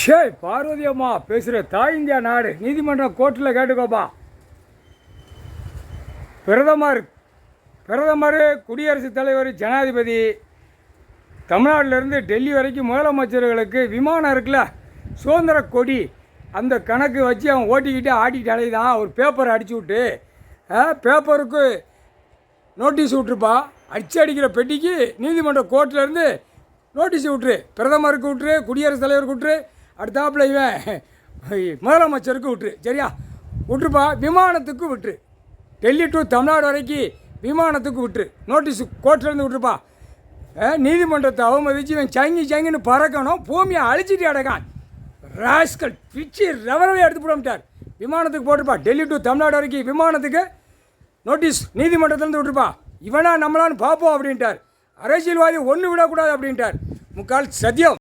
ஷே பார்வதி அம்மா பேசுகிற தாய் இந்தியா நாடு நீதிமன்றம் கோர்ட்டில் கேட்டுக்கோப்பா. பிரதமர் குடியரசுத் தலைவர் ஜனாதிபதி தமிழ்நாட்டிலேருந்து டெல்லி வரைக்கும் முதலமைச்சர்களுக்கு விமானம் இருக்குல்ல, சுதந்திர கொடி, அந்த கணக்கு வச்சு அவன் ஓட்டிக்கிட்டு ஆடிக்கிட்டு அலைதான். ஒரு பேப்பரை அடிச்சு விட்டு பேப்பருக்கு நோட்டீஸ் விட்டுருப்பா. அடிக்கிற பெட்டிக்கு நீதிமன்ற கோர்ட்டிலேருந்து நோட்டீஸ் விட்டுரு. பிரதமருக்கு விட்டுரு, குடியரசுத் தலைவருக்கு விட்டுரு, அடுத்தாப்பில் இவன் முதலமைச்சருக்கு விட்டுரு. சரியா? விட்டுருப்பா. விமானத்துக்கு விட்டுரு. டெல்லி டு தமிழ்நாடு வரைக்கும் விமானத்துக்கு விட்டுரு. நோட்டீஸ் கோர்ட்லேருந்து விட்டுருப்பா. நீதிமன்றத்தை அவமதிச்சு இவன் சங்கின்னு பறக்கணும். பூமியை அழிச்சிட்டு அடக்கான். ராஸ்கல் பிச்சு ரவரவே எடுத்து போடாமட்டார். விமானத்துக்கு போட்டுருப்பா. டெல்லி டு தமிழ்நாடு வரைக்கும் விமானத்துக்கு நோட்டீஸ் நீதிமன்றத்துலேருந்து விட்டுருப்பா. இவனா நம்மளான்னு பார்ப்போம் அப்படின்ட்டார். அரசியல்வாதி ஒன்று விடக்கூடாது அப்படின்ட்டார். முக்கால் சத்தியம்.